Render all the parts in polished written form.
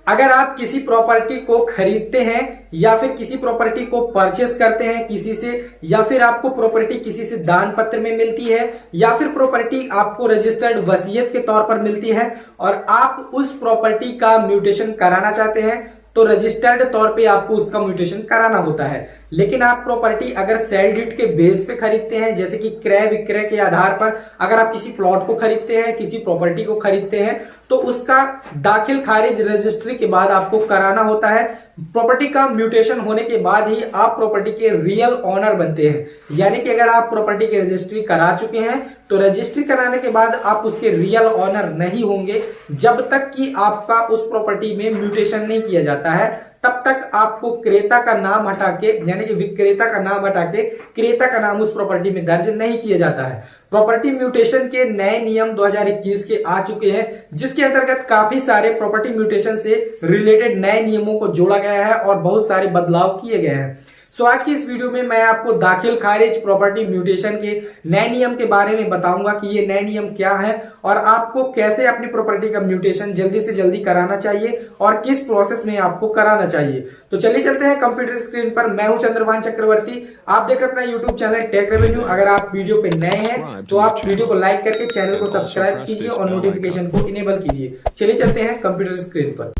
अगर आप किसी प्रॉपर्टी को खरीदते हैं या फिर किसी प्रॉपर्टी को परचेस करते हैं किसी से, या फिर आपको प्रॉपर्टी किसी से दान पत्र में मिलती है, या फिर प्रॉपर्टी आपको रजिस्टर्ड वसीयत के तौर पर मिलती है और आप उस प्रॉपर्टी का म्यूटेशन कराना चाहते हैं, तो रजिस्टर्ड तौर पे आपको उसका म्यूटेशन कराना होता है। लेकिन आप प्रॉपर्टी अगर सेल डीड के बेस पे खरीदते हैं, जैसे कि क्रय विक्रय के आधार पर अगर आप किसी प्लॉट को खरीदते हैं, किसी प्रॉपर्टी को खरीदते हैं, तो उसका दाखिल खारिज रजिस्ट्री के बाद आपको कराना होता है। प्रॉपर्टी का म्यूटेशन होने के बाद ही आप प्रॉपर्टी के रियल ऑनर बनते हैं। यानी कि अगर आप प्रॉपर्टी की रजिस्ट्री करा चुके हैं तो रजिस्ट्री कराने के बाद आप उसके रियल ऑनर नहीं होंगे जब तक कि आपका उस प्रॉपर्टी में म्यूटेशन नहीं किया जाता है। तब तक आपको क्रेता का नाम हटा के, यानी कि विक्रेता का नाम हटा के क्रेता का नाम उस प्रॉपर्टी में दर्ज नहीं किया जाता है। प्रॉपर्टी म्यूटेशन के नए नियम 2021 के आ चुके हैं, जिसके अंतर्गत काफी सारे प्रॉपर्टी म्यूटेशन से रिलेटेड नए नियमों को जोड़ा गया है और बहुत सारे बदलाव किए गए हैं। सो आज की इस वीडियो में मैं आपको दाखिल खारिज प्रॉपर्टी म्यूटेशन के नए नियम के बारे में बताऊंगा कि ये नए नियम क्या है और आपको कैसे अपनी प्रॉपर्टी का म्यूटेशन जल्दी से जल्दी कराना चाहिए और किस प्रोसेस में आपको कराना चाहिए। तो चलिए चलते हैं कंप्यूटर स्क्रीन पर। मैं हूं चंद्रभान चक्रवर्ती, आप देख रहे अपना यूट्यूब चैनल टेक रेवेन्यू। अगर आप वीडियो पे नए हैं तो आप वीडियो को लाइक करके चैनल को सब्सक्राइब कीजिए और नोटिफिकेशन को इनेबल कीजिए। चलिए चलते हैं कंप्यूटर स्क्रीन पर।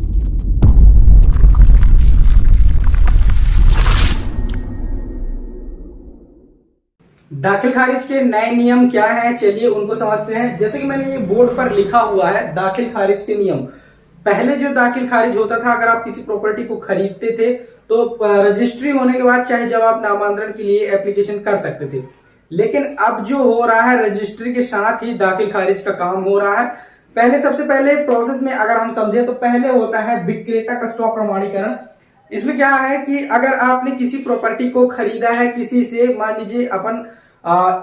दाखिल खारिज के नए नियम क्या है, चलिए उनको समझते हैं। जैसे कि मैंने ये बोर्ड पर लिखा हुआ है दाखिल खारिज के नियम। पहले जो दाखिल खारिज होता था, अगर आप किसी प्रॉपर्टी को खरीदते थे तो रजिस्ट्री होने के बाद चाहे जब आप नामांतरण के लिए एप्लीकेशन कर सकते थे, लेकिन अब जो हो रहा है रजिस्ट्री के साथ ही दाखिल खारिज का काम हो रहा है। पहले सबसे पहले प्रोसेस में अगर हम समझे तो पहले होता है विक्रेता का स्व प्रमाणीकरण। इसमें क्या है कि अगर आपने किसी प्रॉपर्टी को खरीदा है किसी से, मान लीजिए अपन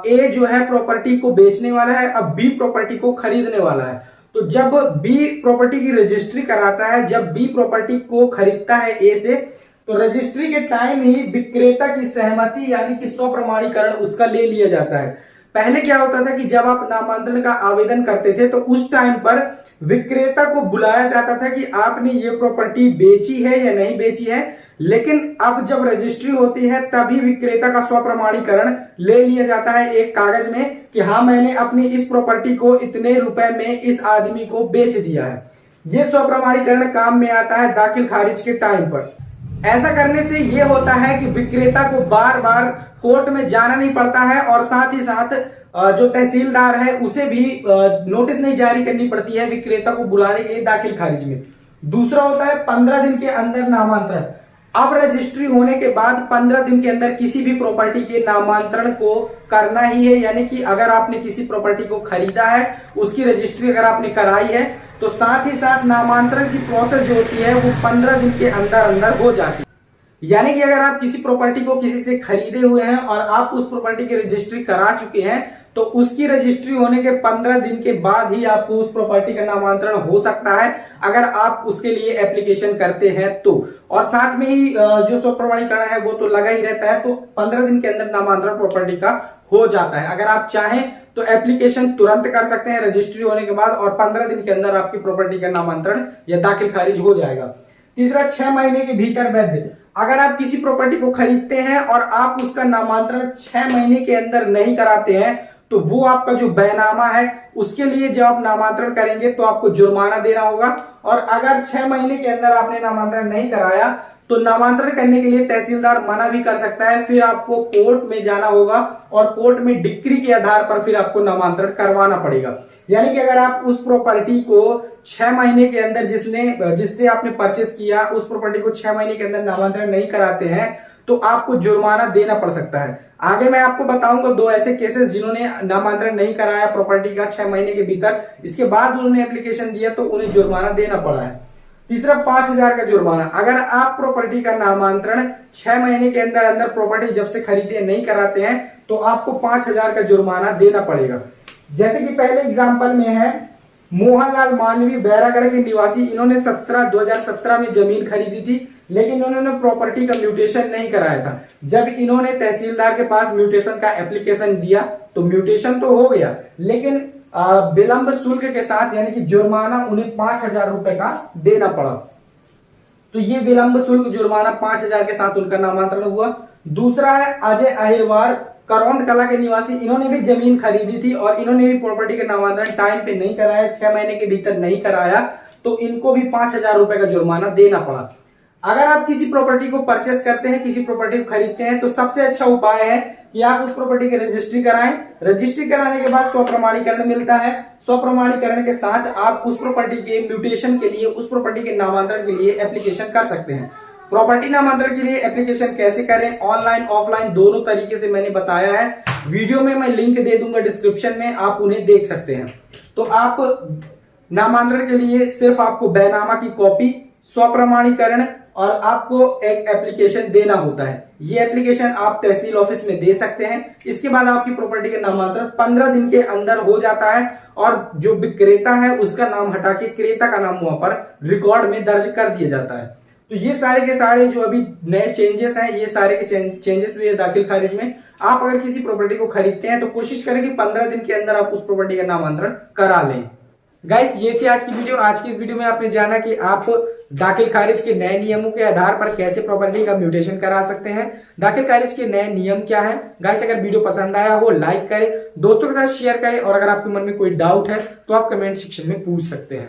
ए जो है प्रॉपर्टी को बेचने वाला है, अब बी प्रॉपर्टी को खरीदने वाला है, तो जब बी प्रॉपर्टी की रजिस्ट्री कराता है, जब बी प्रॉपर्टी को खरीदता है ए से, तो रजिस्ट्री के टाइम ही विक्रेता की सहमति यानी कि स्व प्रमाणीकरण उसका ले लिया जाता है। पहले क्या होता था कि जब आप नामांतरण का आवेदन करते थे तो उस टाइम पर विक्रेता को बुलाया जाता था कि आपने ये प्रॉपर्टी बेची है या नहीं बेची है, लेकिन अब जब रजिस्ट्री होती है तभी विक्रेता का स्व प्रमाणीकरण ले लिया जाता है एक कागज में कि हाँ मैंने अपनी इस प्रॉपर्टी को इतने रुपए में इस आदमी को बेच दिया है। ये स्व प्रमाणीकरण काम में आता है दाखिल खारिज के टाइम पर। ऐसा करने से ये होता है कि विक्रेता को बार बार कोर्ट में जाना नहीं पड़ता है और साथ ही साथ जो तहसीलदार है उसे भी नोटिस नहीं जारी करनी पड़ती है विक्रेता को बुलाने के लिए दाखिल खारिज में। दूसरा होता है 15 दिन के अंदर नामांतरण। अब रजिस्ट्री होने के बाद 15 दिन के अंदर किसी भी प्रॉपर्टी के नामांतरण को करना ही है। यानी कि अगर आपने किसी प्रॉपर्टी को खरीदा है, उसकी रजिस्ट्री अगर आपने कराई है, तो साथ ही साथ नामांतरण की प्रोसेस जो होती है वो 15 दिन के अंदर अंदर हो जाती है। यानी कि अगर आप किसी प्रॉपर्टी को किसी से खरीदे हुए हैं और आप उस प्रॉपर्टी की रजिस्ट्री करा चुके हैं, तो उसकी रजिस्ट्री होने के 15 दिन के बाद ही आपको उस प्रॉपर्टी का नामांतरण हो सकता है अगर आप उसके लिए एप्लीकेशन करते हैं तो। और साथ में ही जो स्व प्रमाणीकरण है वो तो लगा ही रहता है, तो 15 दिन के अंदर नामांतरण प्रॉपर्टी का हो जाता है। अगर आप चाहें तो एप्लीकेशन तुरंत कर सकते हैं रजिस्ट्री होने के बाद और 15 दिन के अंदर आपकी प्रॉपर्टी का नामांतरण या दाखिल खारिज हो जाएगा। तीसरा, 6 महीने के भीतर वैध। अगर आप किसी प्रॉपर्टी को खरीदते हैं और आप उसका नामांतरण 6 महीने के अंदर नहीं कराते हैं, तो वो आपका जो बैनामा है उसके लिए जब आप नामांतरण करेंगे तो आपको जुर्माना देना होगा। और अगर 6 महीने के अंदर आपने नामांतरण नहीं कराया तो नामांतरण करने के लिए तहसीलदार मना भी कर सकता है, फिर आपको कोर्ट में जाना होगा और कोर्ट में डिक्री के आधार पर फिर आपको नामांतरण करवाना पड़ेगा। यानी कि अगर आप उस प्रॉपर्टी को 6 महीने के अंदर जिससे आपने परचेस किया उस प्रॉपर्टी को 6 महीने के अंदर नामांतरण नहीं कराते हैं तो आपको जुर्माना देना पड़ सकता है। आगे मैं आपको बताऊंगा 2 ऐसे केसेस जिन्होंने नामांतरण नहीं कराया प्रॉपर्टी का 6 महीने के भीतर, इसके बाद उन्होंने एप्लीकेशन दिया तो उन्हें जुर्माना देना पड़ा है। तीसरा, 5,000 का जुर्माना। अगर आप प्रॉपर्टी का नामांतरण 6 महीने के अंदर अंदर प्रॉपर्टी जब से खरीदे नहीं कराते हैं तो आपको 5,000 का जुर्माना देना पड़ेगा। जैसे कि पहले एग्जाम्पल में है मोहनलाल मानवी, बैरागढ़ के निवासी। इन्होंने 2017 में जमीन खरीदी थी, लेकिन उन्होंने प्रॉपर्टी का म्यूटेशन नहीं कराया था। जब इन्होंने तहसीलदार के पास म्यूटेशन का एप्लीकेशन दिया तो म्यूटेशन तो हो गया, लेकिन विलंब शुल्क के साथ यानी कि जुर्माना उन्हें 5,000 रुपए का देना पड़ा। तो ये विलंब शुल्क जुर्माना 5,000 के साथ उनका नामांतरण हुआ। दूसरा है अजय अहिरवार, करौंद कला के निवासी, इन्होंने भी जमीन खरीदी थी और इन्होंने भी प्रॉपर्टी का नामांतरण टाइम पे नहीं कराया, 6 महीने के भीतर नहीं कराया, तो इनको भी 5,000 रुपए का जुर्माना देना पड़ा। अगर आप किसी प्रॉपर्टी को परचेस करते हैं, किसी प्रॉपर्टी को खरीदते हैं, तो सबसे अच्छा उपाय है कि आप उस प्रॉपर्टी की रजिस्ट्री कराएं। रजिस्ट्री कराने के बाद स्वप्रमाणीकरण मिलता है। स्वप्रमाणीकरण के साथ आप उस प्रॉपर्टी के म्यूटेशन के लिए, उस प्रॉपर्टी के नामांतरण के लिए एप्लीकेशन कर सकते हैं। प्रॉपर्टी नामांतरण के लिए एप्लीकेशन कैसे करें, ऑनलाइन ऑफलाइन दोनों तरीके से मैंने बताया है। वीडियो में मैं लिंक दे दूंगा डिस्क्रिप्शन में, आप उन्हें देख सकते हैं। तो आप नामांतरण के लिए सिर्फ आपको बैनामा की कॉपी, स्वप्रमाणीकरण और आपको एक एप्लीकेशन देना होता है। ये एप्लीकेशन आप तहसील ऑफिस में दे सकते हैं। इसके बाद आपकी प्रॉपर्टी का नामांतरण 15 दिन के अंदर हो जाता है और जो विक्रेता है उसका नाम हटा के क्रेता का नाम वहां पर रिकॉर्ड में दर्ज कर दिया जाता है। तो ये सारे के सारे जो अभी नए चेंजेस हैं, ये सारे के चेंजेस हुए दाखिल खारिज में। आप अगर किसी प्रॉपर्टी को खरीदते हैं तो कोशिश करें कि 15 दिन के अंदर आप उस प्रॉपर्टी का नामांतरण करा लें। गाइस, ये थी आज की वीडियो। आज की इस वीडियो में आपने जाना कि आप दाखिल खारिज के नए नियमों के आधार पर कैसे प्रॉपर्टी का म्यूटेशन करा सकते हैं। दाखिल खारिज के नए नियम क्या है। गाइस, अगर वीडियो पसंद आया हो लाइक करें, दोस्तों के साथ शेयर करें और अगर आपके मन में कोई डाउट है तो आप कमेंट सेक्शन में पूछ सकते हैं।